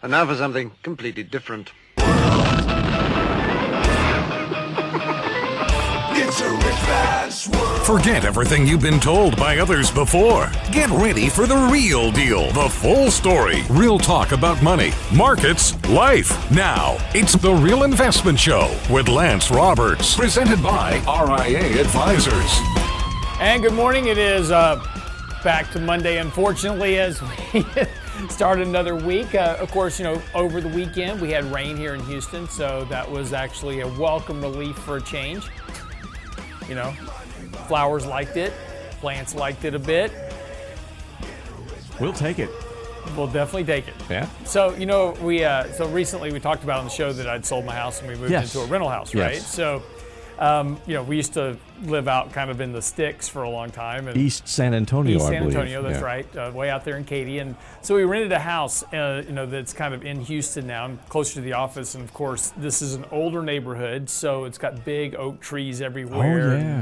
And now for something completely different. Forget everything you've been told by others before. Get ready for the real deal, the full story, real talk about money, markets, life. Now, it's The Real Investment Show with Lance Roberts, presented by RIA Advisors. And good morning. It is back to Monday, unfortunately, as we start another week. Of course, over the weekend we had rain here in Houston, so that was actually a welcome relief for a change. Flowers liked it, plants liked it a bit. We'll take it. We'll definitely take it. Yeah. So, so recently we talked about on the show that I'd sold my house and we moved into a rental house, right? Yes. So, we used to live out kind of in the sticks for a long time. And East San Antonio, East I San believe. Antonio, that's right, way out there in Katy. And so we rented a house, that's kind of in Houston now, and closer to the office. And of course, this is an older neighborhood, so it's got big oak trees everywhere. Oh, yeah.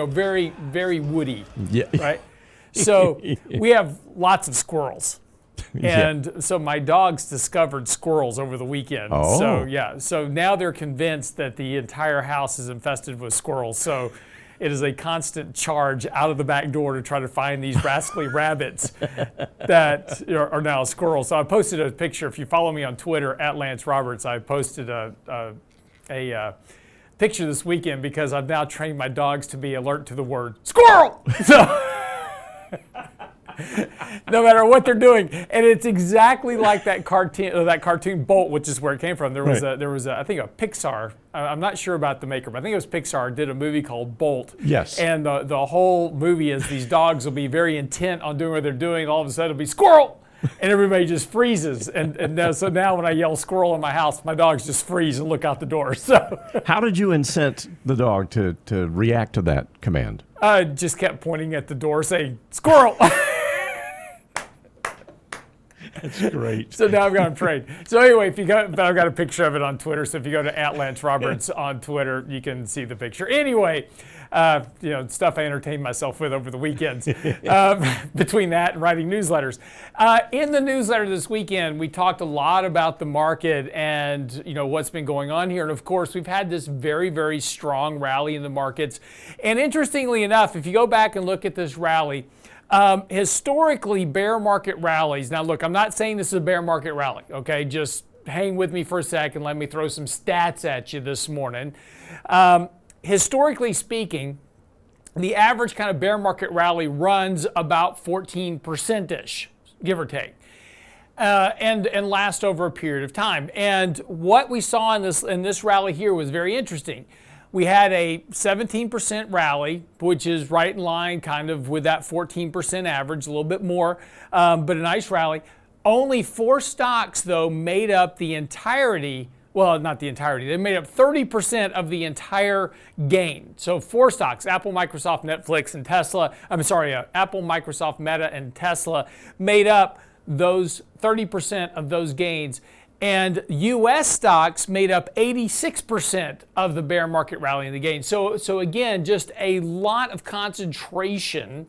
Very, very woody. Yeah. Right. So we have lots of squirrels. And so my dogs discovered squirrels over the weekend. Oh. So now they're convinced that the entire house is infested with squirrels. So it is a constant charge out of the back door to try to find these rascally rabbits that are now squirrels. So I posted a picture. If you follow me on Twitter at Lance Roberts, I posted a picture this weekend because I've now trained my dogs to be alert to the word squirrel. So no matter what they're doing, and it's exactly like that cartoon Bolt, which is where it came from. There was I think a Pixar. I'm not sure about the maker, but I think it was Pixar did a movie called Bolt. Yes. And the whole movie is these dogs will be very intent on doing what they're doing. All of a sudden, it'll be squirrel, and everybody just freezes. So now when I yell squirrel in my house, my dogs just freeze and look out the door. So how did you incent the dog to react to that command? I just kept pointing at the door, saying squirrel. That's great. So now I've got them trained. So anyway, but I've got a picture of it on Twitter. So if you go to @LanceRoberts on Twitter, you can see the picture. Anyway, stuff I entertained myself with over the weekends. Between that and writing newsletters. In the newsletter this weekend, we talked a lot about the market and what's been going on here. And of course, we've had this very, very strong rally in the markets. And interestingly enough, if you go back and look at this rally, historically, bear market rallies. Now, look, I'm not saying this is a bear market rally, okay? Just hang with me for a second. Let me throw some stats at you this morning. Historically speaking, the average kind of bear market rally runs about 14%-ish, give or take, and lasts over a period of time. And what we saw in this rally here was very interesting. We had a 17% rally, which is right in line kind of with that 14% average, a little bit more, but a nice rally. Only 4 stocks, though, made up the entirety Well, not the entirety. They made up 30% of the entire gain. So 4 stocks, Apple, Microsoft, Netflix, and Tesla. Apple, Microsoft, Meta, and Tesla made up those 30% of those gains. And U.S. stocks made up 86% of the bear market rally and the gain. So again, just a lot of concentration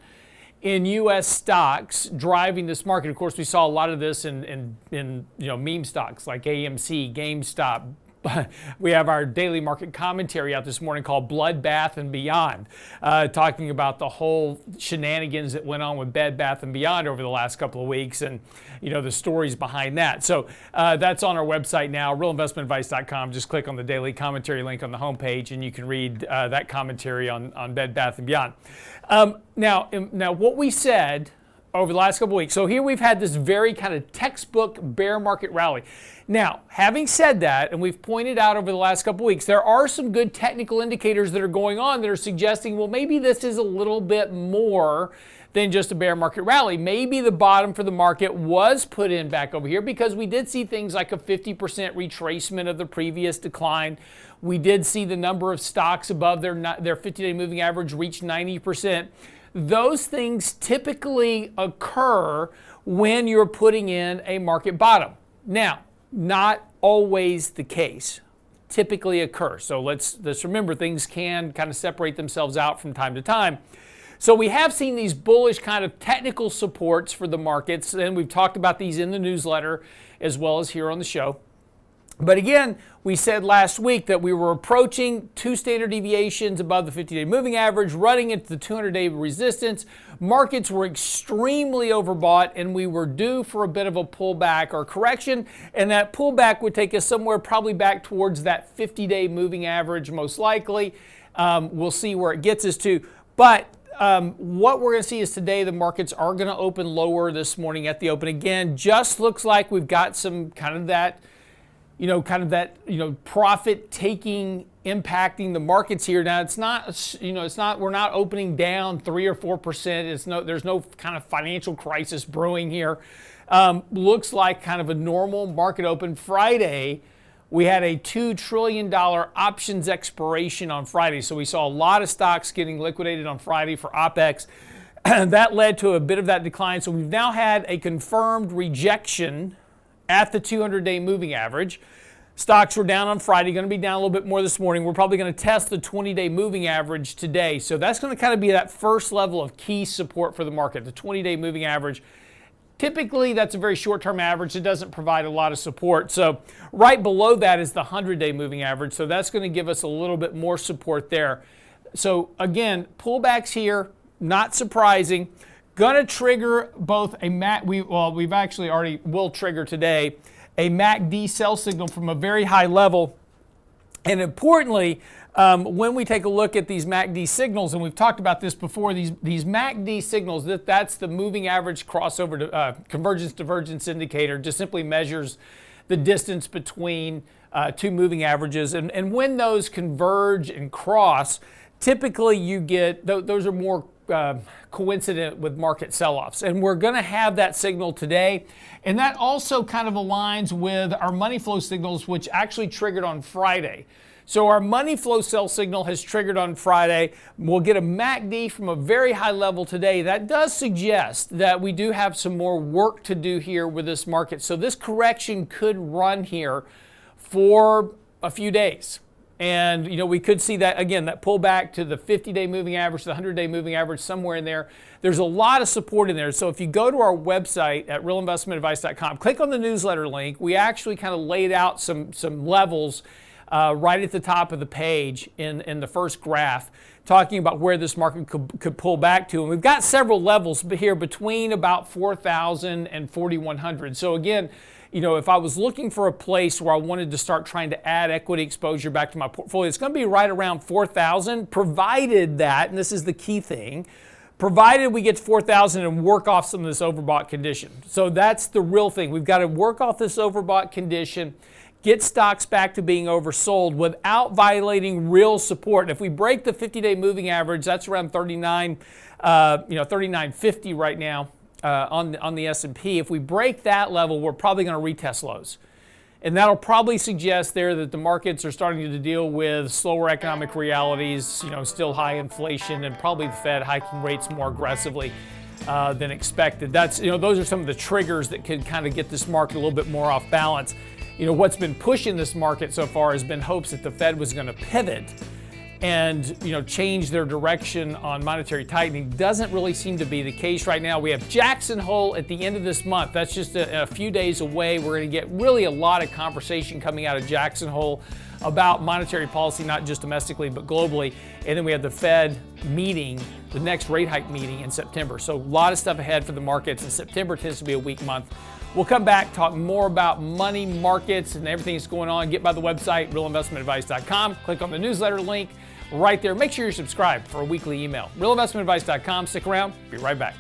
in U.S. stocks driving this market. Of course, we saw a lot of this in meme stocks like AMC, GameStop. We have our daily market commentary out this morning called Bloodbath and Beyond, talking about the whole shenanigans that went on with Bed Bath and Beyond over the last couple of weeks, and the stories behind that. So that's on our website now, realinvestmentadvice.com. Just click on the daily commentary link on the homepage, and you can read that commentary on Bed Bath and Beyond. Now, what we said over the last couple of weeks. So here we've had this very kind of textbook bear market rally. Now, having said that, and we've pointed out over the last couple of weeks, there are some good technical indicators that are going on that are suggesting, well, maybe this is a little bit more than just a bear market rally. Maybe the bottom for the market was put in back over here because we did see things like a 50% retracement of the previous decline. We did see the number of stocks above their 50-day moving average reach 90%. Those things typically occur when you're putting in a market bottom. Now, not always the case. Typically occur. So let's remember things can kind of separate themselves out from time to time. So we have seen these bullish kind of technical supports for the markets, and we've talked about these in the newsletter as well as here on the show. But again, we said last week that we were approaching 2 standard deviations above the 50-day moving average, running into the 200-day resistance. Markets were extremely overbought, and we were due for a bit of a pullback or correction, and that pullback would take us somewhere probably back towards that 50-day moving average, most likely. We'll see where it gets us to. But what we're going to see is today the markets are going to open lower this morning at the open. Again, just looks like we've got some kind of that profit taking impacting the markets here. Now it's not, we're not opening down 3 or 4%. There's no kind of financial crisis brewing here. Looks like kind of a normal market open. Friday, we had a $2 trillion options expiration on Friday. So we saw a lot of stocks getting liquidated on Friday for OPEX. That led to a bit of that decline. So we've now had a confirmed rejection at the 200-day moving average. Stocks were down on Friday, going to be down a little bit more this morning. We're probably going to test the 20-day moving average today. So that's going to kind of be that first level of key support for the market, the 20-day moving average. Typically, that's a very short-term average. It doesn't provide a lot of support. So right below that is the 100-day moving average. So that's going to give us a little bit more support there. So again, pullbacks here, not surprising. Going to trigger both we've actually already will trigger today a MACD sell signal from a very high level. And importantly, when we take a look at these MACD signals, and we've talked about this before, these MACD signals, that's the moving average crossover to, convergence divergence indicator, just simply measures the distance between 2 moving averages. And when those converge and cross, typically you get, those are more coincident with market sell-offs. And we're going to have that signal today. And that also kind of aligns with our money flow signals, which actually triggered on Friday. So our money flow sell signal has triggered on Friday. We'll get a MACD from a very high level today. That does suggest that we do have some more work to do here with this market. So this correction could run here for a few days. And, we could see that, again, that pullback to the 50-day moving average, the 100-day moving average, somewhere in there. There's a lot of support in there. So if you go to our website at realinvestmentadvice.com, click on the newsletter link. We actually kind of laid out some levels right at the top of the page in the first graph, talking about where this market could pull back to. And we've got several levels here between about 4,000 and 4,100. So again, if I was looking for a place where I wanted to start trying to add equity exposure back to my portfolio, it's going to be right around 4,000, provided that, and this is the key thing, provided we get to 4,000 and work off some of this overbought condition. So that's the real thing. We've got to work off this overbought condition, get stocks back to being oversold without violating real support. And if we break the 50-day moving average, that's around 39.50 right now. On the S&P, if we break that level, we're probably going to retest lows. And that'll probably suggest there that the markets are starting to deal with slower economic realities, still high inflation, and probably the Fed hiking rates more aggressively than expected. That's, those are some of the triggers that could kind of get this market a little bit more off balance. What's been pushing this market so far has been hopes that the Fed was going to pivot and change their direction on monetary tightening. Doesn't really seem to be the case right now. We have Jackson Hole at the end of this month. That's just a few days away. We're going to get really a lot of conversation coming out of Jackson Hole about monetary policy, not just domestically, but globally. And then we have the Fed meeting, the next rate hike meeting in September. So a lot of stuff ahead for the markets, and September tends to be a weak month. We'll come back, talk more about money markets and everything that's going on. Get by the website, realinvestmentadvice.com. Click on the newsletter link right there. Make sure you're subscribed for a weekly email. realinvestmentadvice.com. Stick around. Be right back.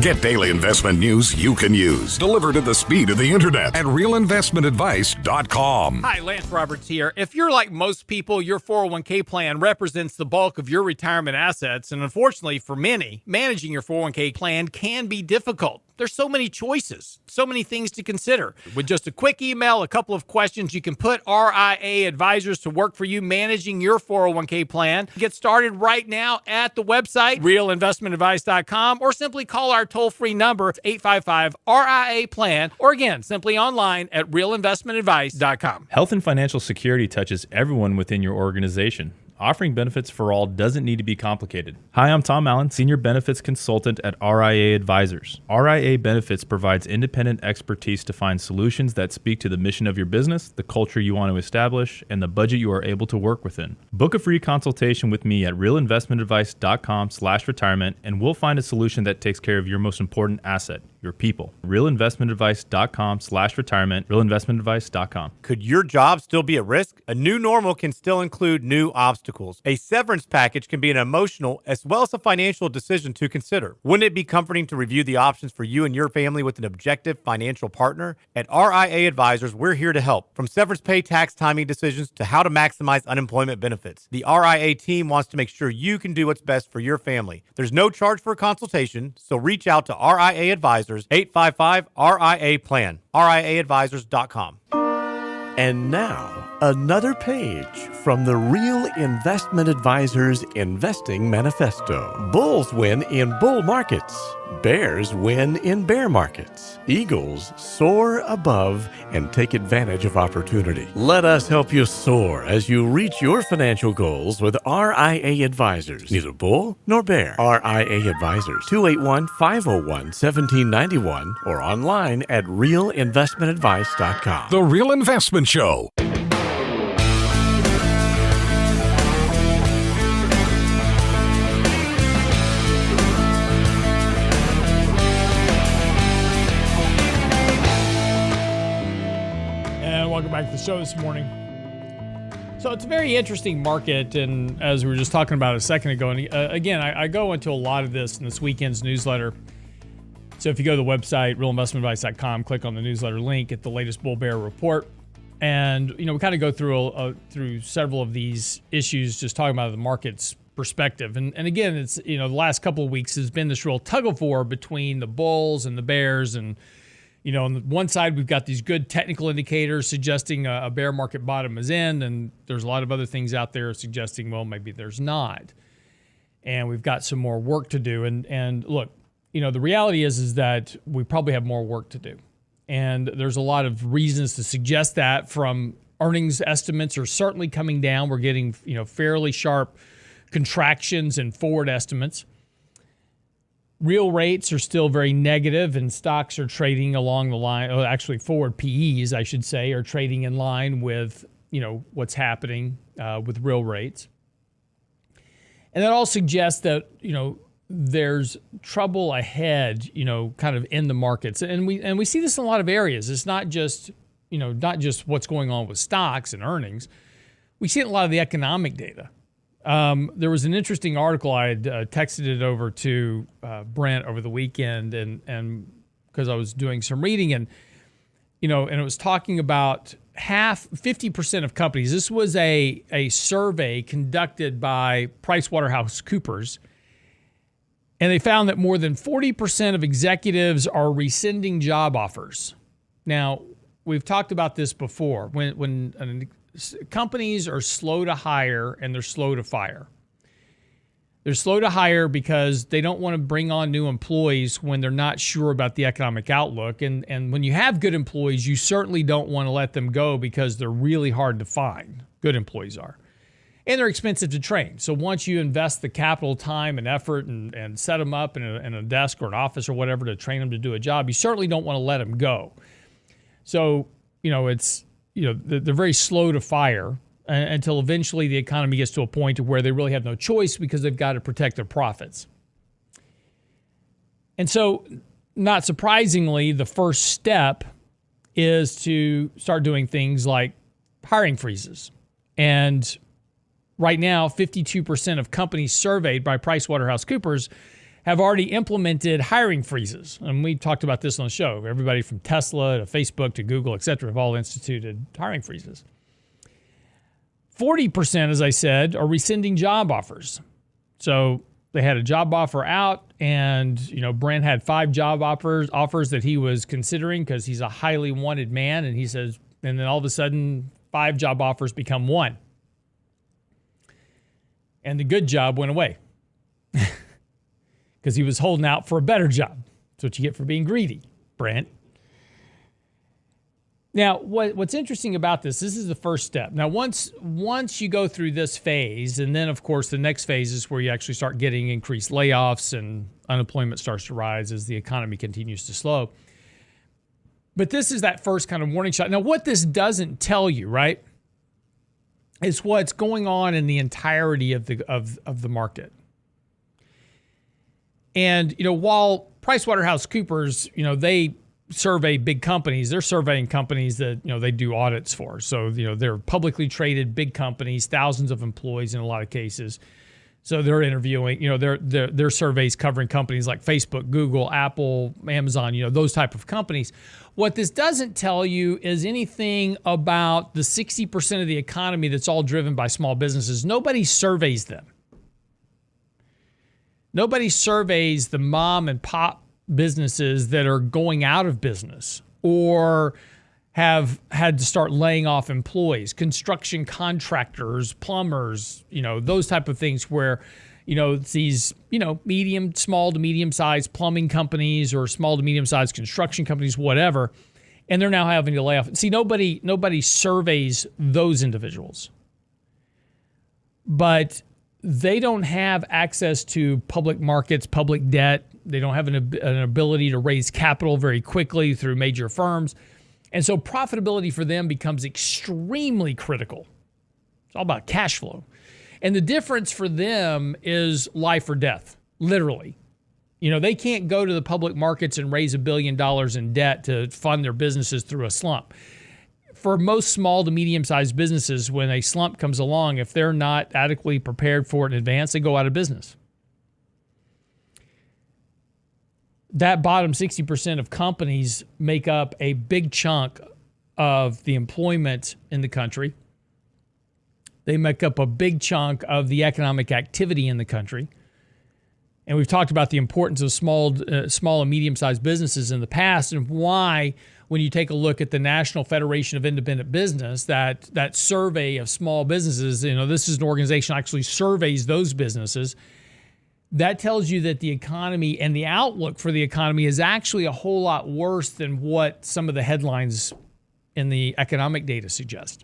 Get daily investment news you can use, delivered at the speed of the internet at realinvestmentadvice.com. Hi, Lance Roberts here. If you're like most people, your 401k plan represents the bulk of your retirement assets, and unfortunately for many, managing your 401k plan can be difficult. There's so many choices, so many things to consider. With just a quick email, a couple of questions, you can put RIA advisors to work for you managing your 401k plan. Get started right now at the website, realinvestmentadvice.com, or simply call our toll-free number, 855-RIA-PLAN, or again, simply online at realinvestmentadvice.com. Health and financial security touches everyone within your organization. Offering benefits for all doesn't need to be complicated. Hi, I'm Tom Allen, Senior Benefits Consultant at RIA Advisors. RIA Benefits provides independent expertise to find solutions that speak to the mission of your business, the culture you want to establish, and the budget you are able to work within. Book a free consultation with me at realinvestmentadvice.com/retirement, and we'll find a solution that takes care of your most important asset, your people. realinvestmentadvice.com/retirement, realinvestmentadvice.com. Could your job still be at risk? A new normal can still include new obstacles. A severance package can be an emotional as well as a financial decision to consider. Wouldn't it be comforting to review the options for you and your family with an objective financial partner? At RIA Advisors, we're here to help. From severance pay, tax timing decisions, to how to maximize unemployment benefits, the RIA team wants to make sure you can do what's best for your family. There's no charge for a consultation, so reach out to RIA Advisors, 855-RIA-PLAN, RIAadvisors.com. And now, another page from the Real Investment Advisors Investing Manifesto. Bulls win in bull markets. Bears win in bear markets. Eagles soar above and take advantage of opportunity. Let us help you soar as you reach your financial goals with RIA Advisors. Neither bull nor bear. RIA Advisors, 281-501-1791 or online at realinvestmentadvice.com. The Real Investment Show. Welcome back to the show this morning. So it's a very interesting market, and as we were just talking about a second ago, and again, I go into a lot of this in this weekend's newsletter. So if you go to the website, realinvestmentadvice.com, click on the newsletter link, get the latest bull bear report, and we kind of go through several of these issues, just talking about the market's perspective. And again, it's the last couple of weeks has been this real tug of war between the bulls and the bears, and on the one side, we've got these good technical indicators suggesting a bear market bottom is in, and there's a lot of other things out there suggesting, well, maybe there's not. And we've got some more work to do. And look, the reality is that we probably have more work to do. And there's a lot of reasons to suggest that. From earnings estimates are certainly coming down. We're getting, fairly sharp contractions in forward estimates. Real rates are still very negative, and stocks are trading along the line. Actually, forward PEs, I should say, are trading in line with what's happening with real rates. And that all suggests that there's trouble ahead, kind of in the markets, and we see this in a lot of areas. It's not just what's going on with stocks and earnings. We see it in a lot of the economic data. There was an interesting article. I had texted it over to Brent over the weekend, and because I was doing some reading, and it was talking about 50% of companies, this was a survey conducted by PricewaterhouseCoopers, and they found that more than 40% of executives are rescinding job offers. Now, we've talked about this before. When companies are slow to hire and they're slow to fire. They're slow to hire because they don't want to bring on new employees when they're not sure about the economic outlook. And when you have good employees, you certainly don't want to let them go because they're really hard to find. Good employees are. And they're expensive to train. So once you invest the capital, time, and effort and set them up in a desk or an office or whatever to train them to do a job, you certainly don't want to let them go. So, they're very slow to fire until eventually the economy gets to a point where they really have no choice because they've got to protect their profits. And so, not surprisingly, the first step is to start doing things like hiring freezes. And right now, 52% of companies surveyed by PricewaterhouseCoopers have already implemented hiring freezes. And we talked about this on the show. Everybody from Tesla to Facebook to Google, et cetera, have all instituted hiring freezes. 40%, as I said, are rescinding job offers. So they had a job offer out, and Brent had 5 job offers that he was considering because he's a highly wanted man. And he says, and then all of a sudden, 5 job offers become 1. And the good job went away because he was holding out for a better job. That's what you get for being greedy, Brent. Now, what's interesting about this is the first step. Now, once you go through this phase, and then, of course, the next phase is where you actually start getting increased layoffs and unemployment starts to rise as the economy continues to slow. But this is that first kind of warning shot. Now, what this doesn't tell you, right, is what's going on in the entirety of the market. And, while PricewaterhouseCoopers, they survey big companies, they're surveying companies that, they do audits for. So, they're publicly traded big companies, thousands of employees in a lot of cases. So they're interviewing, their surveys covering companies like Facebook, Google, Apple, Amazon, those type of companies. What this doesn't tell you is anything about the 60% of the economy that's all driven by small businesses. Nobody surveys them. Nobody surveys the mom and pop businesses that are going out of business or have had to start laying off employees, construction contractors, plumbers, those type of things where, it's these, small to medium-sized plumbing companies or small to medium-sized construction companies, whatever, and they're now having to lay off. See, nobody surveys those individuals. But they don't have access to public markets, public debt. They don't have an ability to raise capital very quickly through major firms. And so profitability for them becomes extremely critical. It's all about cash flow. And the difference for them is life or death, literally. They can't go to the public markets and raise $1 billion in debt to fund their businesses through a slump. For most small to medium-sized businesses, when a slump comes along, if they're not adequately prepared for it in advance, they go out of business. That bottom 60% of companies make up a big chunk of the employment in the country. They make up a big chunk of the economic activity in the country. And we've talked about the importance of small and medium-sized businesses in the past, and why, when you take a look at the National Federation of Independent Business, that survey of small businesses, this is an organization that actually surveys those businesses. That tells you that the economy and the outlook for the economy is actually a whole lot worse than what some of the headlines in the economic data suggest.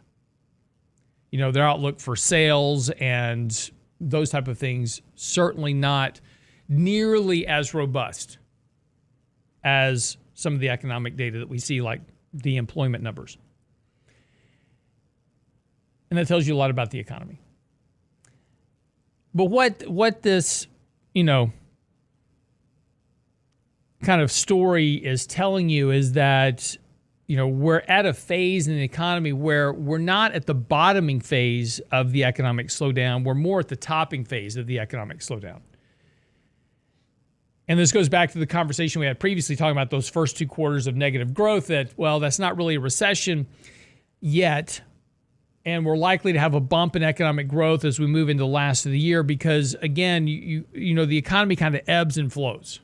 Their outlook for sales and those type of things, certainly not nearly as robust as some of the economic data that we see, like the employment numbers. And that tells you a lot about the economy. But what this, kind of story is telling you is that, we're at a phase in the economy where we're not at the bottoming phase of the economic slowdown. We're more at the topping phase of the economic slowdown. And this goes back to the conversation we had previously talking about those first 2 quarters of negative growth that, well, that's not really a recession. yet. And we're likely to have a bump in economic growth as we move into the last of the year because, again, you know, the economy kind of ebbs and flows.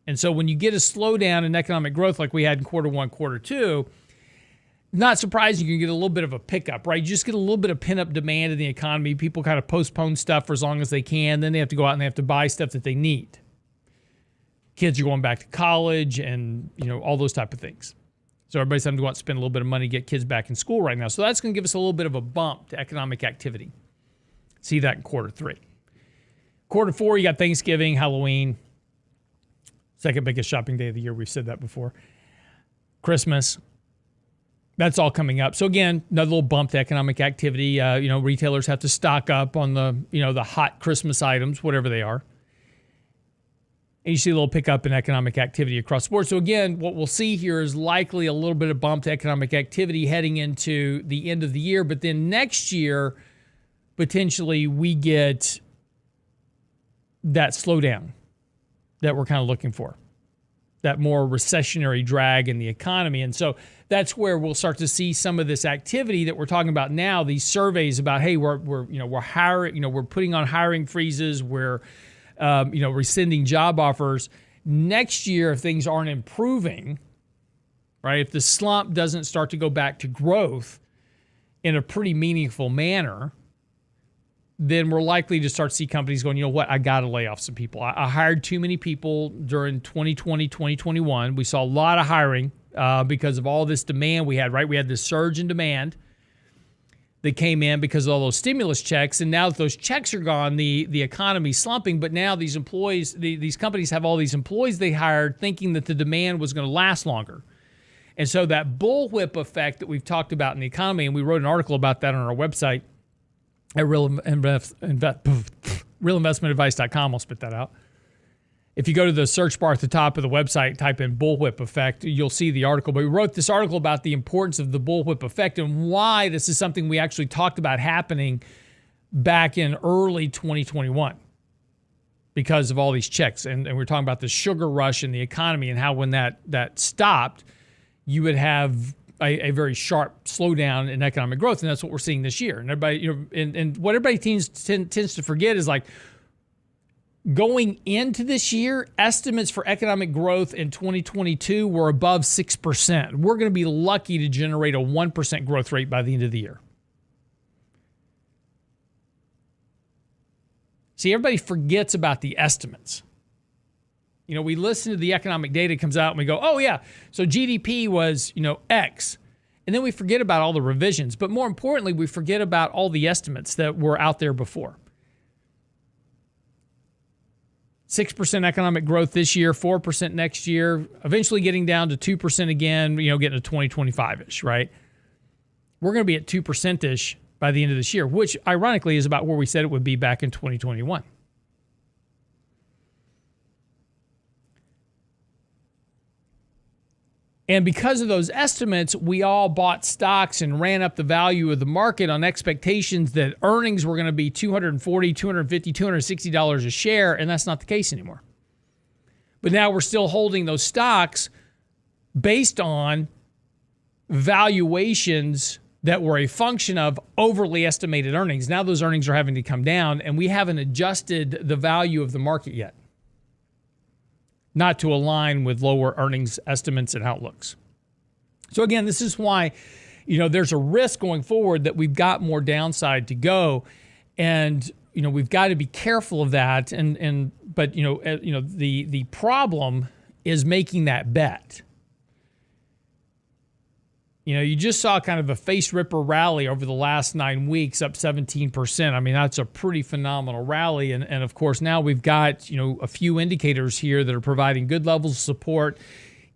And so when you get a slowdown in economic growth like we had in quarter one, quarter two, not surprising you can get a little bit of a pickup, right? You just get a little bit of pent-up demand in the economy. People kind of postpone stuff for as long as they can. Then they have to go out and they have to buy stuff that they need. Kids are going back to college and, you know, all those type of things. So everybody's having to go out and spend a little bit of money to get kids back in school right now. So that's going to give us a little bit of a bump to economic activity. See that in quarter three. Quarter four, you got Thanksgiving, Halloween, second biggest shopping day of the year. We've said that before. Christmas. That's all coming up. So again, another little bump to economic activity. You know, retailers have to stock up on the, you know, the hot Christmas items, whatever they are. And you see a little pickup in economic activity across the board. So again, what we'll see here is likely a little bit of bump to economic activity heading into the end of the year. But then next year, potentially we get that slowdown that we're kind of looking for, that more recessionary drag in the economy. And so that's where we'll start to see some of this activity that we're talking about now, these surveys about, hey, we're hiring, we're putting on hiring freezes, we're rescinding job offers. Next year, if things aren't improving, right, if the slump doesn't start to go back to growth in a pretty meaningful manner, then we're likely to start to see companies going, you know what, I got to lay off some people. I hired too many people during 2020, 2021. We saw a lot of hiring because of all this demand we had, right? We had this surge in demand that came in because of all those stimulus checks. And now that those checks are gone, the economy's slumping. But now these employees, these companies have all these employees they hired thinking that the demand was going to last longer. And so that bullwhip effect that we've talked about in the economy, and we wrote an article about that on our website at realinvestmentadvice.com. I'll spit that out. If you go to the search bar at the top of the website, type in bullwhip effect, you'll see the article. But we wrote this article about the importance of the bullwhip effect and why this is something we actually talked about happening back in early 2021 because of all these checks. And we're talking about the sugar rush in the economy and how when that stopped, you would have a very sharp slowdown in economic growth. And that's what we're seeing this year. And everybody, and what everybody tends to forget is like, going into this year, estimates for economic growth in 2022 were above 6%. We're going to be lucky to generate a 1% growth rate by the end of the year. See, everybody forgets about the estimates. You know, we listen to the economic data comes out and we go, oh yeah, so GDP was, X. And then we forget about all the revisions. But more importantly, we forget about all the estimates that were out there before. 6% economic growth this year, 4% next year, eventually getting down to 2% again, getting to 2025-ish, right? We're going to be at 2%-ish by the end of this year, which ironically is about where we said it would be back in 2021. And because of those estimates, we all bought stocks and ran up the value of the market on expectations that earnings were going to be $240, $250, $260 a share, and that's not the case anymore. But now we're still holding those stocks based on valuations that were a function of overly estimated earnings. Now those earnings are having to come down, and we haven't adjusted the value of the market yet, not to align with lower earnings estimates and outlooks. So again, this is why, there's a risk going forward that we've got more downside to go, and we've got to be careful of that. But the problem is making that bet. You just saw kind of a face ripper rally over the last 9 weeks, up 17%. I mean, that's a pretty phenomenal rally. And of course, now we've got, a few indicators here that are providing good levels of support,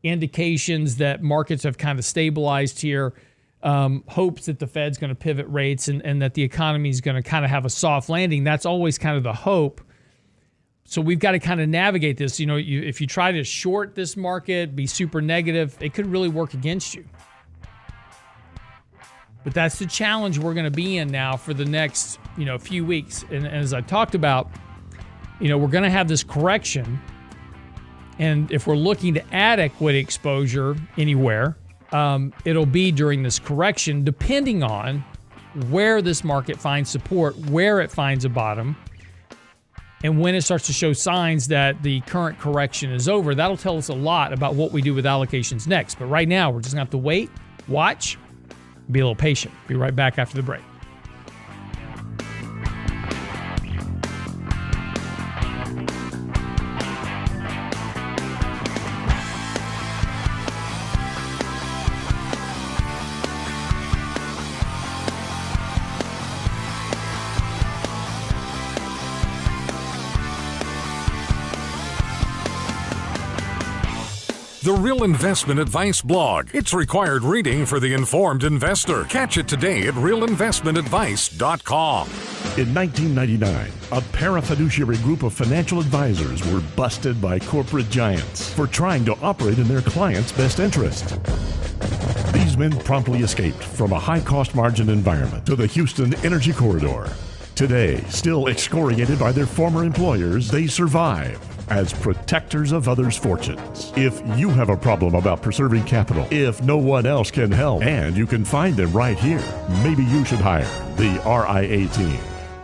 indications that markets have kind of stabilized here, hopes that the Fed's going to pivot rates and that the economy is going to kind of have a soft landing. That's always kind of the hope. So we've got to kind of navigate this. If you try to short this market, be super negative, it could really work against you. But that's the challenge we're going to be in now for the next, few weeks. And as I talked about, we're going to have this correction. And if we're looking to add equity exposure anywhere, it'll be during this correction, depending on where this market finds support, where it finds a bottom, and when it starts to show signs that the current correction is over. That'll tell us a lot about what we do with allocations next. But right now, we're just going to have to wait, watch, be a little patient. Be right back after the break. The Real Investment Advice blog. It's required reading for the informed investor. Catch it today at realinvestmentadvice.com. In 1999, a parafiduciary group of financial advisors were busted by corporate giants for trying to operate in their clients' best interest. These men promptly escaped from a high-cost margin environment to the Houston Energy Corridor. Today, still excoriated by their former employers, they survive as protectors of others' fortunes. If you have a problem about preserving capital, if no one else can help, and you can find them right here, maybe you should hire the RIA team.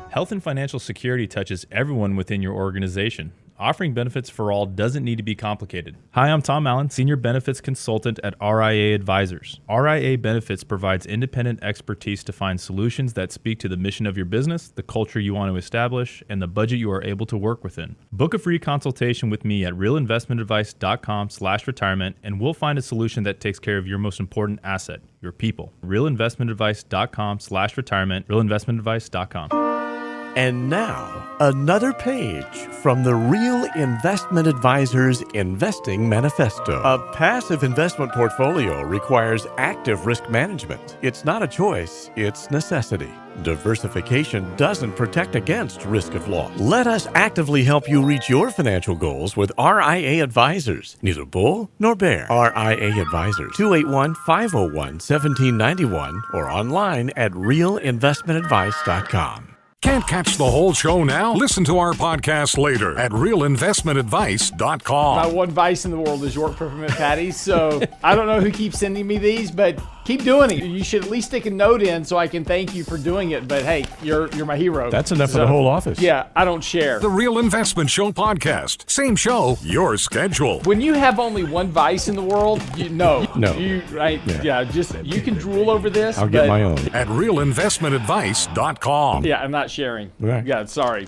Health and financial security touches everyone within your organization. Offering benefits for all doesn't need to be complicated. Hi, I'm Tom Allen, Senior Benefits Consultant at RIA Advisors. RIA Benefits provides independent expertise to find solutions that speak to the mission of your business, the culture you want to establish, and the budget you are able to work within. Book a free consultation with me at realinvestmentadvice.com/retirement, and we'll find a solution that takes care of your most important asset, your people. realinvestmentadvice.com/retirement, realinvestmentadvice.com. And now, another page from the Real Investment Advisors Investing Manifesto. A passive investment portfolio requires active risk management. It's not a choice, it's necessity. Diversification doesn't protect against risk of loss. Let us actively help you reach your financial goals with RIA Advisors. Neither bull nor bear. RIA Advisors, 281-501-1791 or online at realinvestmentadvice.com. Can't catch the whole show now? Listen to our podcast later at realinvestmentadvice.com. My one vice in the world is York peppermint patties, so I don't know who keeps sending me these, but keep doing it. You should at least stick a note in so I can thank you for doing it, but hey, you're my hero. That's enough for the whole office. Yeah, I don't share. The Real Investment Show podcast. Same show, your schedule. When you have only one vice in the world, No. You you can drool over this. I'll get my own. At realinvestmentadvice.com. Yeah, I'm not sharing. Right. Yeah, sorry.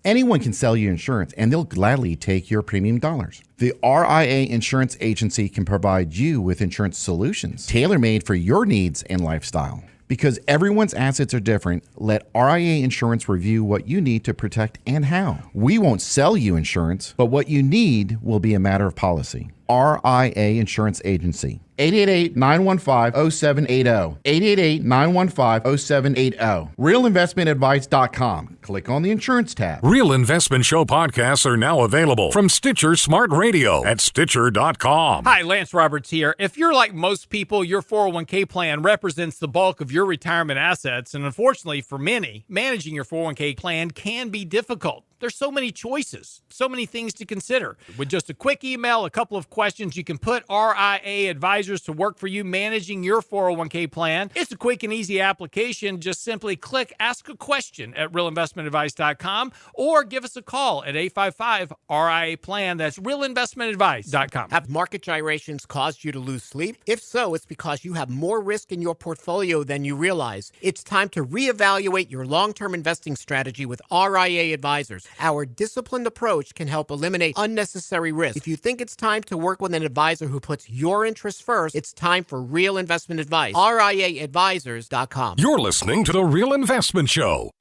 Anyone can sell you insurance, and they'll gladly take your premium dollars. The RIA Insurance Agency can provide you with insurance solutions tailor-made for your needs and lifestyle. Because everyone's assets are different, let RIA Insurance review what you need to protect and how. We won't sell you insurance, but what you need will be a matter of policy. RIA Insurance Agency. 888-915-0780. 888-915-0780. RealInvestmentAdvice.com. Click on the insurance tab. Real Investment Show podcasts are now available from Stitcher Smart Radio at Stitcher.com. Hi, Lance Roberts here. If you're like most people, your 401k plan represents the bulk of your retirement assets, and unfortunately for many, managing your 401k plan can be difficult. There's so many choices, so many things to consider. With just a quick email, a couple of questions, you can put RIA Advisors to work for you managing your 401k plan. It's a quick and easy application. Just simply click Ask a Question at realinvestmentadvice.com or give us a call at 855-RIA-PLAN. That's realinvestmentadvice.com. Have market gyrations caused you to lose sleep? If so, it's because you have more risk in your portfolio than you realize. It's time to reevaluate your long-term investing strategy with RIA Advisors. Our disciplined approach can help eliminate unnecessary risk. If you think it's time to work with an advisor who puts your interests first, it's time for Real Investment Advice. RIAadvisors.com. You're listening to The Real Investment Show.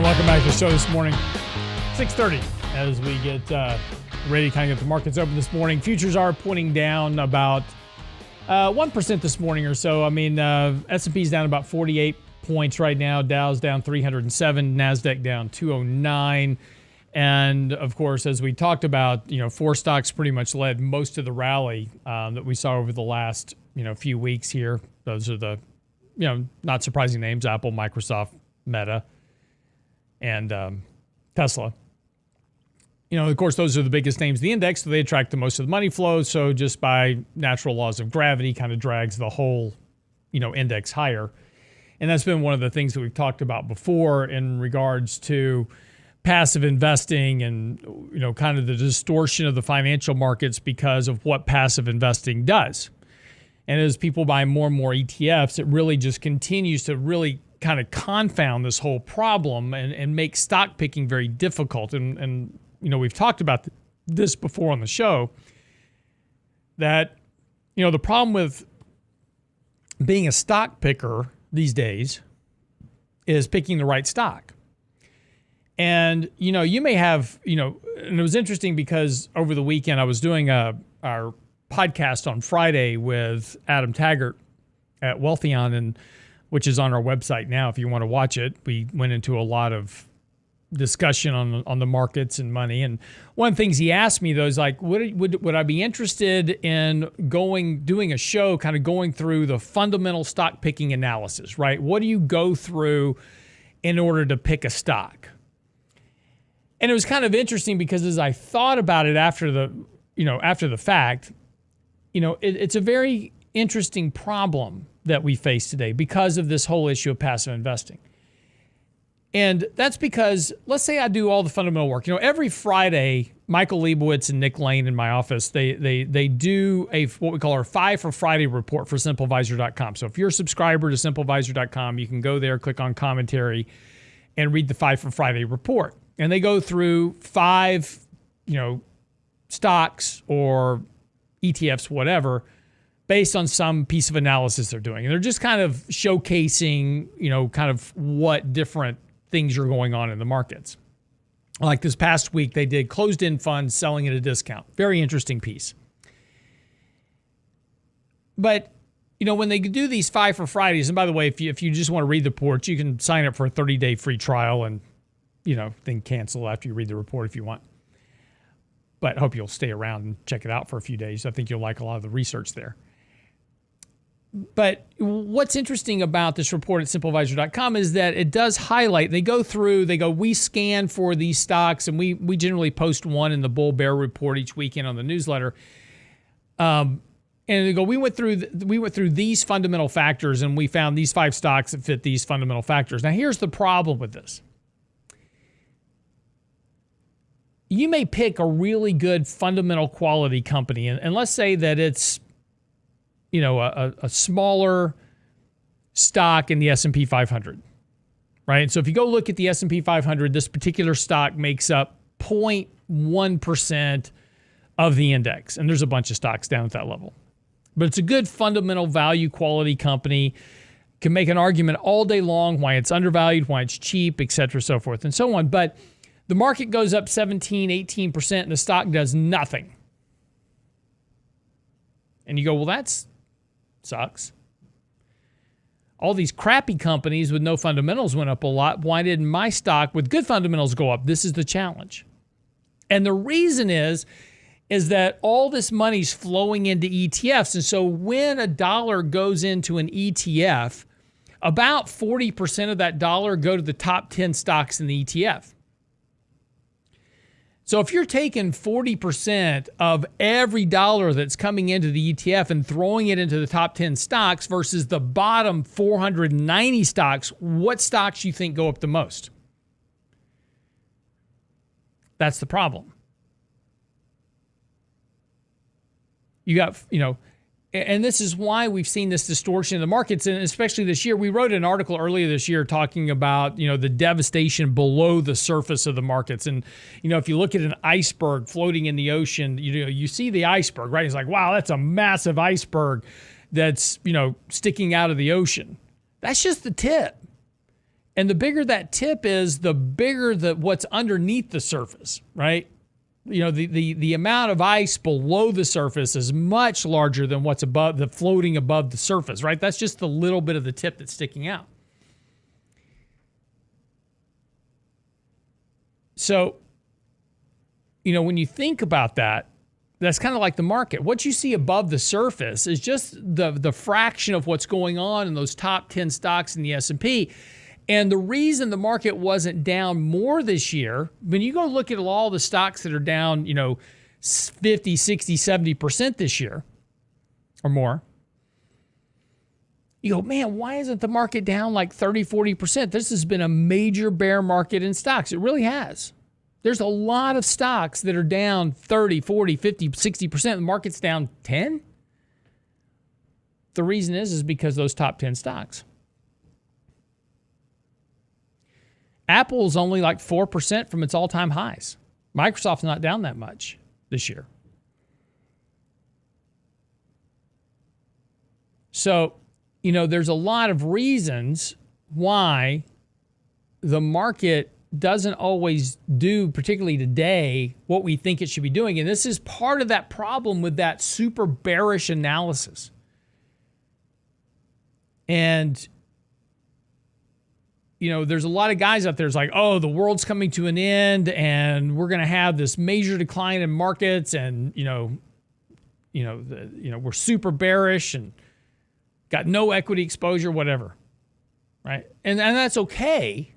Welcome back to the show this morning. 6:30 as we get ready to kind of get the markets open this morning. Futures are pointing down about 1% this morning or so. I mean, S&P's down about 48 points right now. Dow's down 307. NASDAQ down 209. And of course, as we talked about, 4 stocks pretty much led most of the rally that we saw over the last, few weeks here. Those are the, not surprising names: Apple, Microsoft, Meta, and Tesla. Of course, those are the biggest names of the index, so they attract the most of the money flow. So just by natural laws of gravity, kind of drags the whole, index higher. And that's been one of the things that we've talked about before in regards to passive investing and, kind of the distortion of the financial markets because of what passive investing does. And as people buy more and more ETFs, it really just continues to really kind of confound this whole problem and make stock picking very difficult. And we've talked about this before on the show, that, the problem with being a stock picker these days is picking the right stock. And, you may have, and it was interesting because over the weekend I was doing our podcast on Friday with Adam Taggart at Wealthion, and which is on our website now if you want to watch it. We went into a lot of discussion on the markets and money. And one of the things he asked me, though, is like, would I be interested in doing a show kind of going through the fundamental stock picking analysis, right? What do you go through in order to pick a stock? And it was kind of interesting because as I thought about it after the fact, it's a very interesting problem that we face today because of this whole issue of passive investing. And that's because, let's say I do all the fundamental work. Every Friday, Michael Leibowitz and Nick Lane in my office, they do what we call our 5 for Friday report for SimpleAdvisor.com. So if you're a subscriber to SimpleAdvisor.com, you can go there, click on commentary, and read the 5 for Friday report. And they go through 5, stocks or ETFs, whatever, based on some piece of analysis they're doing. And they're just kind of showcasing, kind of what different things are going on in the markets. Like this past week, they did closed-end funds selling at a discount. Very interesting piece. But, when they do these 5 for Fridays, and by the way, if you just want to read the reports, you can sign up for a 30-day free trial and, then cancel after you read the report if you want. But I hope you'll stay around and check it out for a few days. I think you'll like a lot of the research there. But what's interesting about this report at SimpleAdvisor.com is that it does highlight, we scan for these stocks, and we generally post one in the Bull Bear report each weekend on the newsletter. And they go, we went through these fundamental factors, and we found these 5 stocks that fit these fundamental factors. Now, here's the problem with this. You may pick a really good fundamental quality company, and let's say that it's a smaller stock in the S&P 500, right? So if you go look at the S&P 500, this particular stock makes up 0.1% of the index, and there's a bunch of stocks down at that level. But it's a good fundamental value quality company. Can make an argument all day long why it's undervalued, why it's cheap, et cetera, so forth and so on. But the market goes up 17, 18%, and the stock does nothing. And you go, well, that sucks. All these crappy companies with no fundamentals went up a lot. Why didn't my stock with good fundamentals go up? This is the challenge. And the reason is that all this money's flowing into ETFs. And so when a dollar goes into an ETF, about 40% of that dollar go to the top 10 stocks in the ETF. So if you're taking 40% of every dollar that's coming into the ETF and throwing it into the top 10 stocks versus the bottom 490 stocks, what stocks you think go up the most? That's the problem. You got, and this is why we've seen this distortion in the markets, and especially this year. We wrote an article earlier this year talking about, the devastation below the surface of the markets. And, if you look at an iceberg floating in the ocean, you see the iceberg, right? It's like, wow, that's a massive iceberg that's, sticking out of the ocean. That's just the tip. And the bigger that tip is, the bigger what's underneath the surface, right? The amount of ice below the surface is much larger than what's floating above the surface, right? That's just the little bit of the tip that's sticking out. So when you think about that, that's kind of like the market. What you see above the surface is just the fraction of what's going on in those top 10 stocks in the S&P. And the reason the market wasn't down more this year, when you go look at all the stocks that are down, 50, 60, 70% this year or more, you go, man, why isn't the market down like 30, 40%? This has been a major bear market in stocks. It really has. There's a lot of stocks that are down 30, 40, 50, 60%. The market's down 10. The reason is because those top 10 stocks. Apple's only like 4% from its all-time highs. Microsoft's not down that much this year. So, there's a lot of reasons why the market doesn't always do, particularly today, what we think it should be doing. And this is part of that problem with that super bearish analysis. And there's a lot of guys out there that's like, oh, the world's coming to an end and we're going to have this major decline in markets and, we're super bearish and got no equity exposure, whatever, right? And that's okay,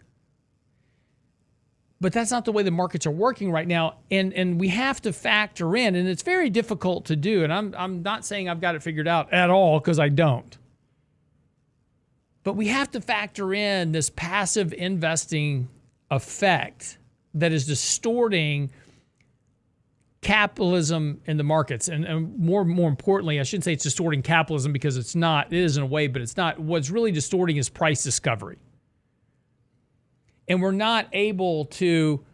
but that's not the way the markets are working right now. And we have to factor in, and it's very difficult to do, and I'm not saying I've got it figured out at all because I don't. But we have to factor in this passive investing effect that is distorting capitalism in the markets. And more importantly, I shouldn't say it's distorting capitalism because it's not. It is in a way, but it's not. What's really distorting is price discovery. And we're not able to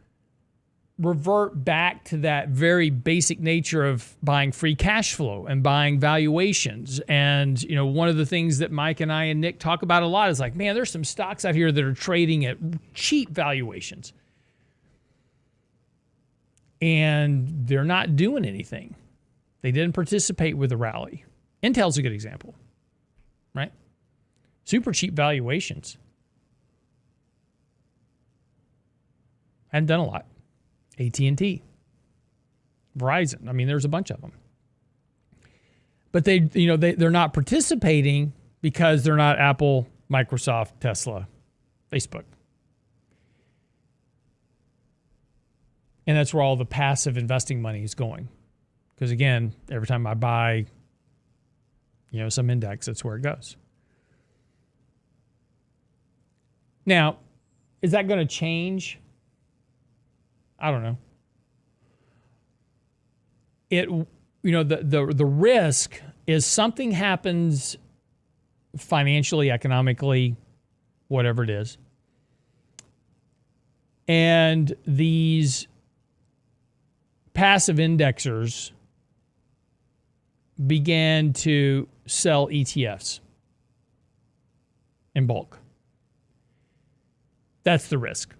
revert back to that very basic nature of buying free cash flow and buying valuations. And, one of the things that Mike and I and Nick talk about a lot is like, man, there's some stocks out here that are trading at cheap valuations. And they're not doing anything. They didn't participate with the rally. Intel's a good example, right? Super cheap valuations. Hadn't done a lot. AT&T, Verizon. I mean, there's a bunch of them. But they're not participating because they're not Apple, Microsoft, Tesla, Facebook. And that's where all the passive investing money is going. Because again, every time I buy, some index, that's where it goes. Now, is that going to change? I don't know. The risk is something happens financially, economically, whatever it is. And these passive indexers began to sell ETFs in bulk. That's the risk.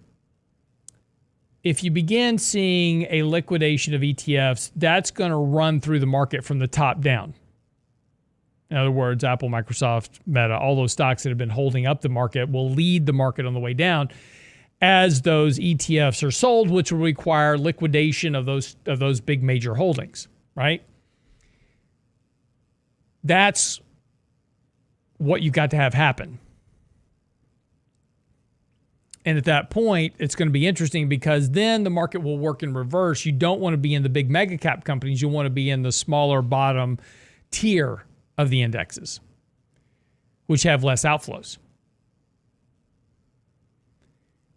If you begin seeing a liquidation of ETFs, that's going to run through the market from the top down. In other words, Apple, Microsoft, Meta, all those stocks that have been holding up the market will lead the market on the way down as those ETFs are sold, which will require liquidation of those big major holdings, right? That's what you got to have happen. And at that point, it's going to be interesting because then the market will work in reverse. You don't want to be in the big mega cap companies. You want to be in the smaller bottom tier of the indexes, which have less outflows.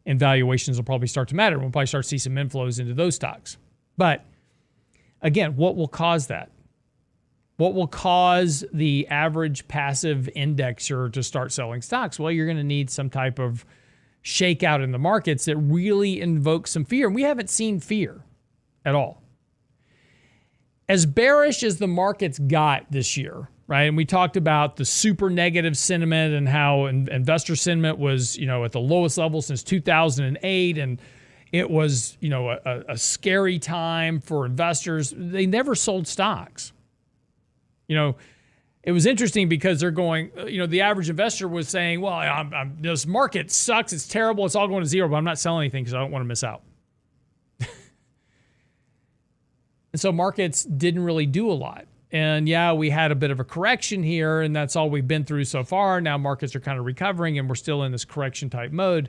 And valuations will probably start to matter. We'll probably start to see some inflows into those stocks. But again, what will cause that? What will cause the average passive indexer to start selling stocks? Well, you're going to need some type of shakeout in the markets that really invokes some fear. And we haven't seen fear at all. As bearish as the markets got this year, right? And we talked about the super negative sentiment and how investor sentiment was, at the lowest level since 2008. And it was, a scary time for investors. They never sold stocks. It was interesting because they're going, the average investor was saying, well, this market sucks. It's terrible. It's all going to zero, but I'm not selling anything because I don't want to miss out. And so markets didn't really do a lot. And yeah, we had a bit of a correction here, and that's all we've been through so far. Now markets are kind of recovering, and we're still in this correction type mode.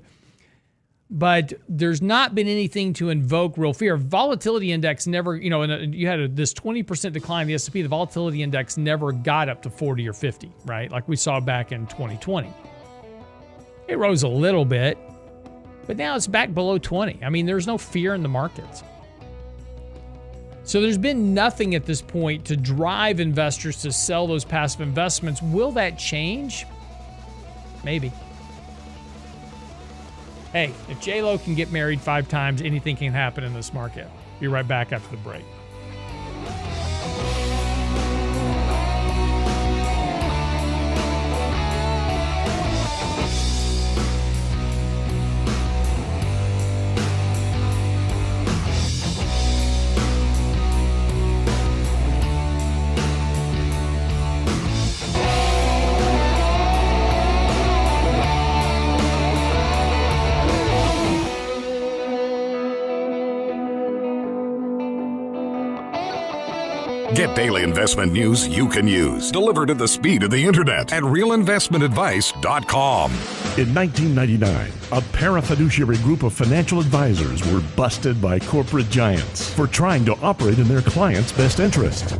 But there's not been anything to invoke real fear. Volatility index never, and you had this 20% decline in the S&P. The volatility index never got up to 40 or 50, right? Like we saw back in 2020. It rose a little bit, but now it's back below 20. I mean, there's no fear in the markets. So there's been nothing at this point to drive investors to sell those passive investments. Will that change? Maybe. Hey, if J-Lo can get married 5 times, anything can happen in this market. Be right back after the break. Get daily investment news you can use, delivered at the speed of the internet at realinvestmentadvice.com. In 1999, a parafiduciary group of financial advisors were busted by corporate giants for trying to operate in their clients' best interest.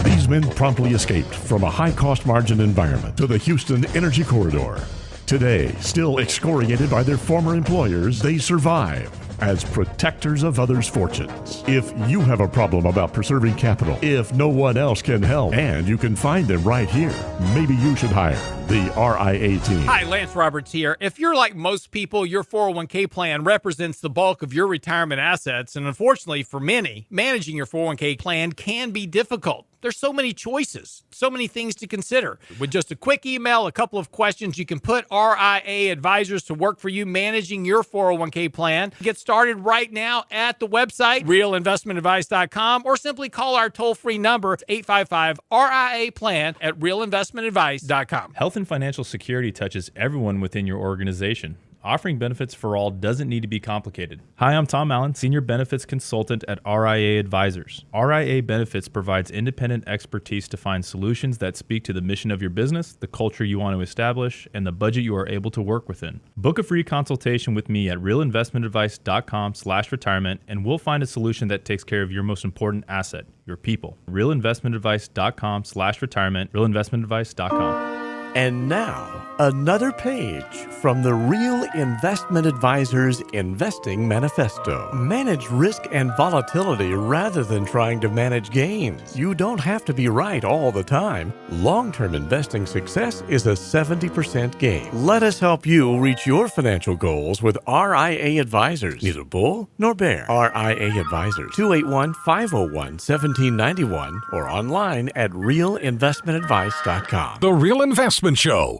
These men promptly escaped from a high-cost margin environment to the Houston Energy Corridor. Today, still excoriated by their former employers, they survive as protectors of others' fortunes. If you have a problem about preserving capital, if no one else can help, and you can find them right here, maybe you should hire the RIA team. Hi, Lance Roberts here. If you're like most people, your 401k plan represents the bulk of your retirement assets, and unfortunately for many, managing your 401k plan can be difficult. There's so many choices, so many things to consider. With just a quick email, a couple of questions, you can put RIA advisors to work for you managing your 401k plan. Get started right now at the website, realinvestmentadvice.com, or simply call our toll-free number, 855-RIA-PLAN at realinvestmentadvice.com. Health and financial security touches everyone within your organization. Offering benefits for all doesn't need to be complicated. Hi, I'm Tom Allen, Senior Benefits Consultant at RIA Advisors. RIA Benefits provides independent expertise to find solutions that speak to the mission of your business, the culture you want to establish, and the budget you are able to work within. Book a free consultation with me at realinvestmentadvice.com/retirement, and we'll find a solution that takes care of your most important asset, your people. realinvestmentadvice.com/retirement, realinvestmentadvice.com. And now, another page from the Real Investment Advisors Investing Manifesto. Manage risk and volatility rather than trying to manage gains. You don't have to be right all the time. Long-term investing success is a 70% gain. Let us help you reach your financial goals with RIA Advisors. Neither bull nor bear. RIA Advisors, 281-501-1791 or online at realinvestmentadvice.com. The Real Investment Show.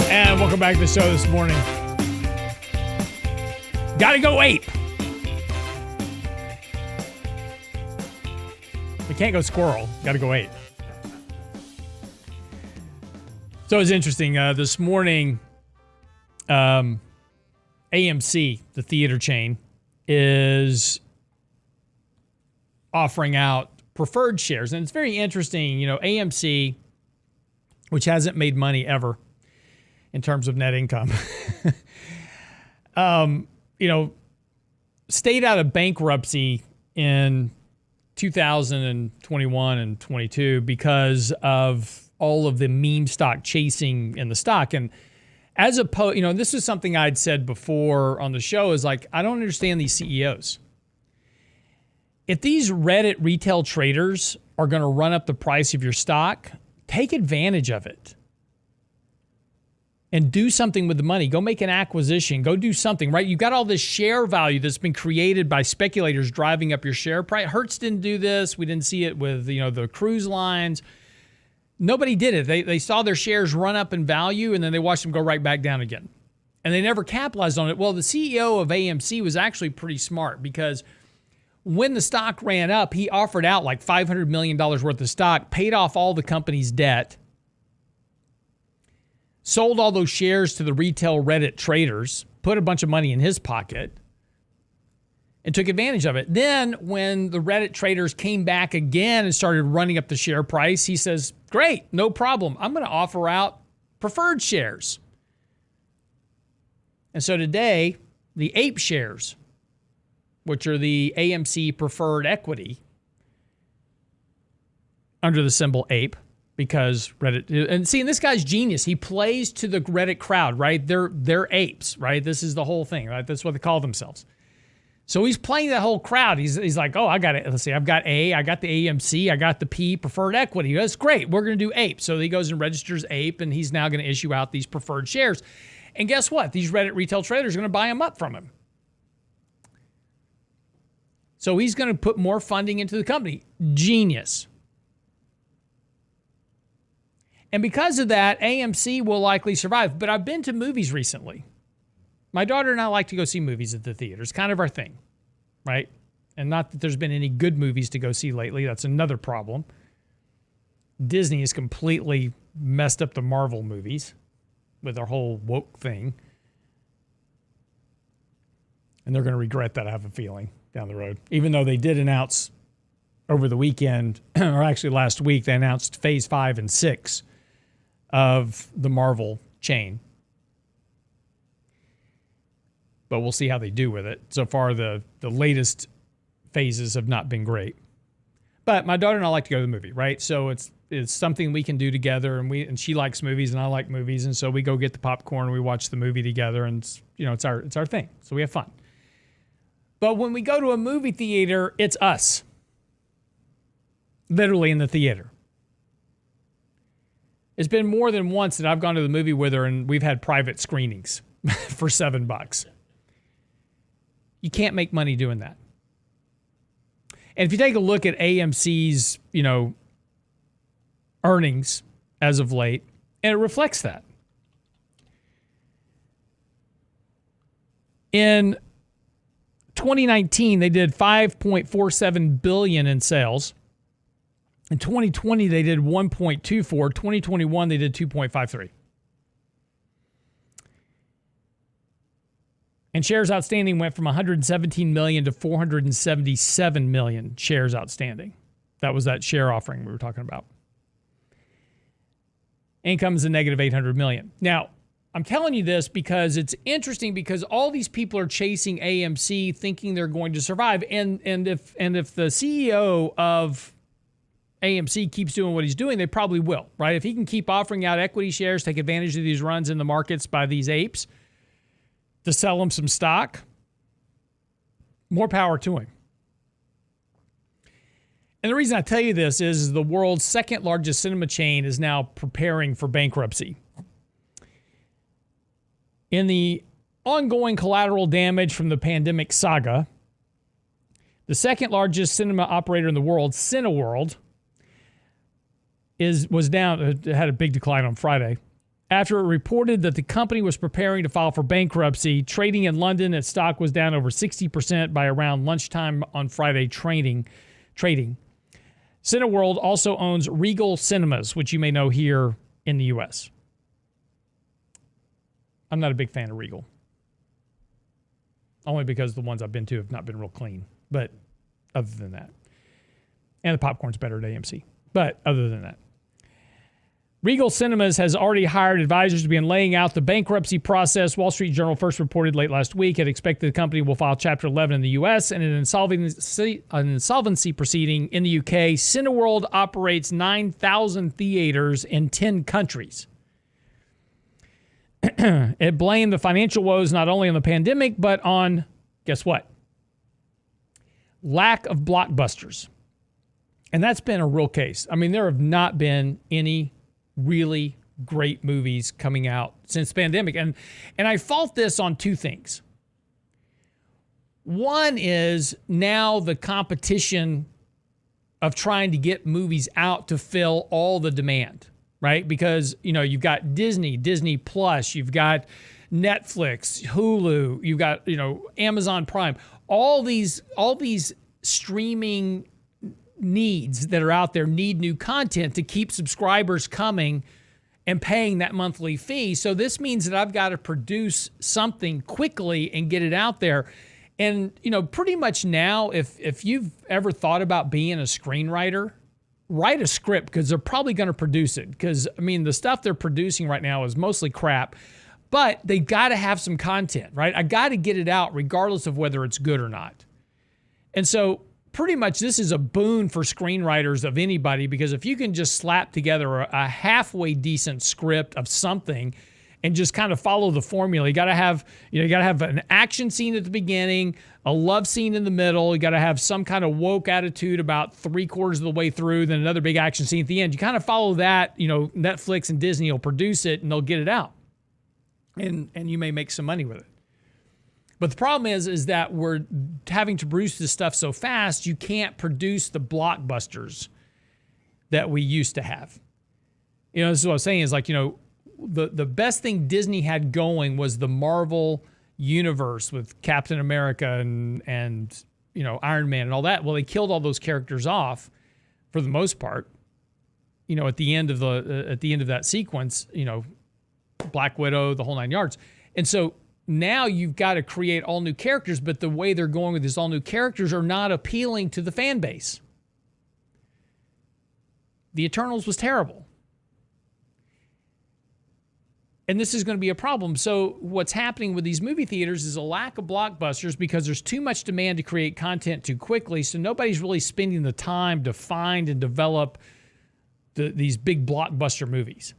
And welcome back to the show this morning. Gotta go ape. We can't go squirrel. Gotta go ape. So it's interesting. This morning, AMC, the theater chain, is offering out preferred shares. And it's very interesting. You know, AMC, which hasn't made money ever in terms of net income, stayed out of bankruptcy in 2021 and 22 because of all of the meme stock chasing in the stock. And as opposed, this is something I'd said before on the show, is like, I don't understand these CEOs. If these Reddit retail traders are going to run up the price of your stock, take advantage of it and do something with the money. Go make an acquisition. Go do something, right? You've got all this share value that's been created by speculators driving up your share price. Hertz didn't do this. We didn't see it with, the cruise lines. Nobody did it. They saw their shares run up in value, and then they watched them go right back down again. and they never capitalized on it. Well, the CEO of AMC was actually pretty smart because when the stock ran up, he offered out like $500 million worth of stock, paid off all the company's debt, sold all those shares to the retail Reddit traders, put a bunch of money in his pocket, and took advantage of it. Then when the Reddit traders came back again and started running up the share price, he says, great, no problem. I'm going to offer out preferred shares. And so today, the APE shares, which are the AMC preferred equity under the symbol APE, because Reddit, and see, and this guy's genius. He plays to the Reddit crowd, right? They're apes, right? This is the whole thing, right? That's what they call themselves. So he's playing that whole crowd. He's like, oh, I got it. Let's see, I've got A, I got the AMC, I got the P, preferred equity. That's great. We're going to do APE. So he goes and registers APE, and he's now going to issue out these preferred shares. And guess what? These Reddit retail traders are going to buy them up from him. So he's going to put more funding into the company. Genius. And because of that, AMC will likely survive. But I've been to movies recently. My daughter and I like to go see movies at the theater. It's kind of our thing, right? And not that there's been any good movies to go see lately. That's another problem. Disney has completely messed up the Marvel movies with their whole woke thing. And they're going to regret that, I have a feeling, down the road. Even though they did announce over the weekend, or actually last week, they announced Phase 5 and 6 of the Marvel chain. But we'll see how they do with it. So far, the latest phases have not been great. But my daughter and I like to go to the movie, right? So it's something we can do together, and she likes movies and I like movies, and so we go get the popcorn and we watch the movie together, and it's our thing. So we have fun. But when we go to a movie theater, it's us. Literally in the theater. It's been more than once that I've gone to the movie with her and we've had private screenings for $7. You can't make money doing that. And if you take a look at AMC's, earnings as of late, and it reflects that. In 2019, they did $5.47 billion in sales. In 2020, they did 1.24. 2021, they did 2.53. And shares outstanding went from 117 million to 477 million shares outstanding. That was that share offering we were talking about. Income is a negative 800 million. Now, I'm telling you this because it's interesting, because all these people are chasing AMC thinking they're going to survive. And if the CEO of AMC keeps doing what he's doing, they probably will, right? If he can keep offering out equity shares, take advantage of these runs in the markets by these apes to sell them some stock, more power to him. And the reason I tell you this is the world's second largest cinema chain is now preparing for bankruptcy. In the ongoing collateral damage from the pandemic saga, the second largest cinema operator in the world, Cineworld, was down. It had a big decline on Friday after it reported that the company was preparing to file for bankruptcy. Trading in London, its stock was down over 60% by around lunchtime on Friday trading. Cineworld also owns Regal Cinemas, which you may know here in the U.S. I'm not a big fan of Regal. Only because the ones I've been to have not been real clean. But other than that. And the popcorn's better at AMC. But other than that. Regal Cinemas has already hired advisors to begin laying out the bankruptcy process. Wall Street Journal first reported late last week it expected the company will file Chapter 11 in the U.S. and an insolvency proceeding in the U.K. Cineworld operates 9,000 theaters in 10 countries. It blamed the financial woes not only on the pandemic, but on, guess what? Lack of blockbusters. And that's been a real case. I mean, there have not been any really great movies coming out since the pandemic. And I fault this on two things. One is now the competition of trying to get movies out to fill all the demand, right? Because, you've got Disney Plus, you've got Netflix, Hulu, you've got, Amazon Prime, all these streaming needs that are out there need new content to keep subscribers coming and paying that monthly fee. So this means that I've got to produce something quickly and get it out there. And, pretty much now, if you've ever thought about being a screenwriter, write a script, because they're probably going to produce it. Because, the stuff they're producing right now is mostly crap, but they got to have some content, right? I got to get it out regardless of whether it's good or not. And so pretty much this is a boon for screenwriters of anybody, because if you can just slap together a halfway decent script of something and just kind of follow the formula, you got to have an action scene at the beginning, a love scene in the middle, you got to have some kind of woke attitude about 3/4 of the way through, then another big action scene at the end. You kind of follow that, Netflix and Disney will produce it and they'll get it out. And you may make some money with it. But the problem is that we're having to produce this stuff so fast, you can't produce the blockbusters that we used to have. This is what I was saying is the best thing Disney had going was the Marvel universe with Captain America and Iron Man and all that. Well, they killed all those characters off for the most part. At the end of that sequence, Black Widow, the whole 9 yards. And so now you've got to create all new characters, but the way they're going with these all new characters are not appealing to the fan base. The Eternals was terrible. And this is going to be a problem. So what's happening with these movie theaters is a lack of blockbusters because there's too much demand to create content too quickly. So nobody's really spending the time to find and develop these big blockbuster movies.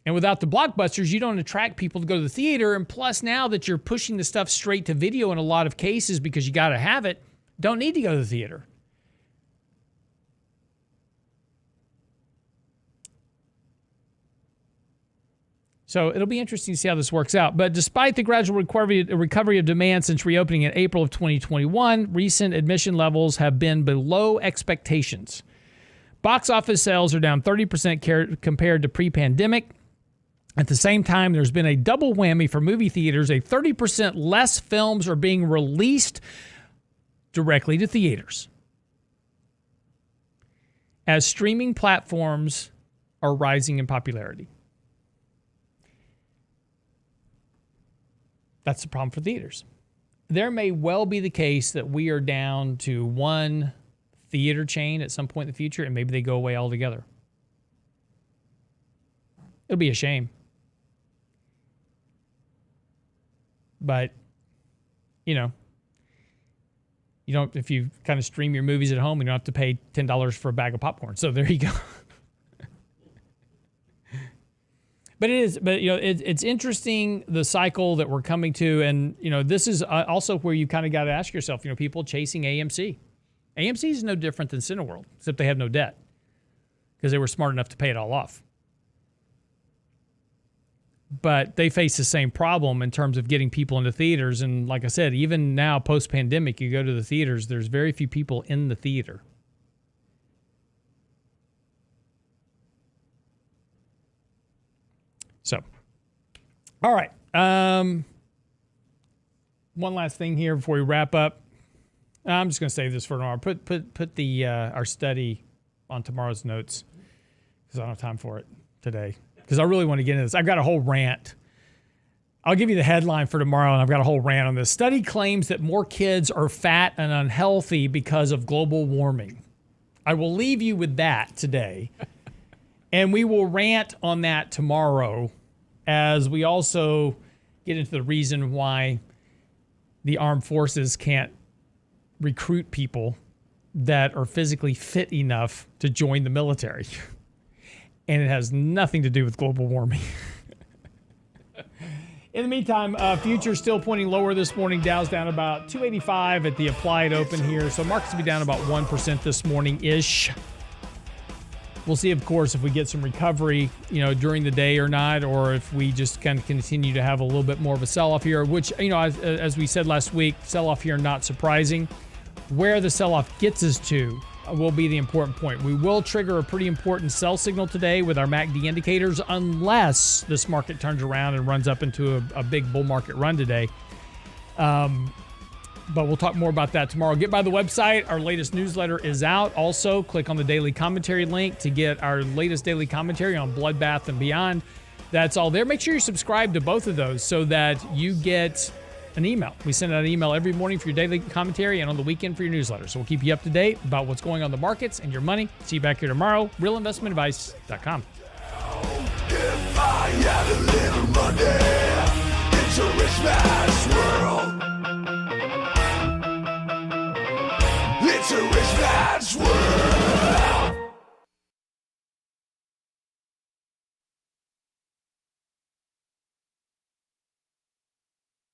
And without the blockbusters, you don't attract people to go to the theater. And plus, now that you're pushing the stuff straight to video in a lot of cases because you got to have it, don't need to go to the theater. So it'll be interesting to see how this works out. But despite the gradual recovery of demand since reopening in April of 2021, recent admission levels have been below expectations. Box office sales are down 30% compared to pre-pandemic. At the same time, there's been a double whammy for movie theaters. 30% less films are being released directly to theaters as streaming platforms are rising in popularity. That's the problem for theaters. There may well be the case that we are down to one theater chain at some point in the future, and maybe they go away altogether. It'll be a shame. But, you don't, if you kind of stream your movies at home, you don't have to pay $10 for a bag of popcorn. So there you go. It's interesting, the cycle that we're coming to. And, this is also where you kind of got to ask yourself, people chasing AMC. AMC is no different than Cineworld, except they have no debt because they were smart enough to pay it all off. But they face the same problem in terms of getting people into theaters. And like I said, even now, post-pandemic, you go to the theaters, there's very few people in the theater. So, all right. One last thing here before we wrap up. I'm just going to save this for tomorrow. Put the our study on tomorrow's notes because I don't have time for it today. Because I really want to get into this. I've got a whole rant. I'll give you the headline for tomorrow, and I've got a whole rant on this. Study claims that more kids are fat and unhealthy because of global warming. I will leave you with that today. And we will rant on that tomorrow as we also get into the reason why the armed forces can't recruit people that are physically fit enough to join the military. And it has nothing to do with global warming. In the meantime, futures still pointing lower this morning. Dow's down about 285 at the applied open here. So markets will be down about 1% this morning-ish. We'll see, of course, if we get some recovery, during the day or not, or if we just kind of continue to have a little bit more of a sell-off here, which, as we said last week, sell-off here not surprising. Where the sell-off gets us to will be the important point. We will trigger a pretty important sell signal today with our MACD indicators unless this market turns around and runs up into a big bull market run today. But we'll talk more about that tomorrow. Get by the website. Our latest newsletter is out. Also, click on the daily commentary link to get our latest daily commentary on Bloodbath and Beyond. That's all there. Make sure you subscribe to both of those so that you get an email. We send out an email every morning for your daily commentary and on the weekend for your newsletter. So we'll keep you up to date about what's going on in the markets and your money. See you back here tomorrow. RealInvestmentAdvice.com. If I had a little money, it's a rich man's world. It's a rich man's world.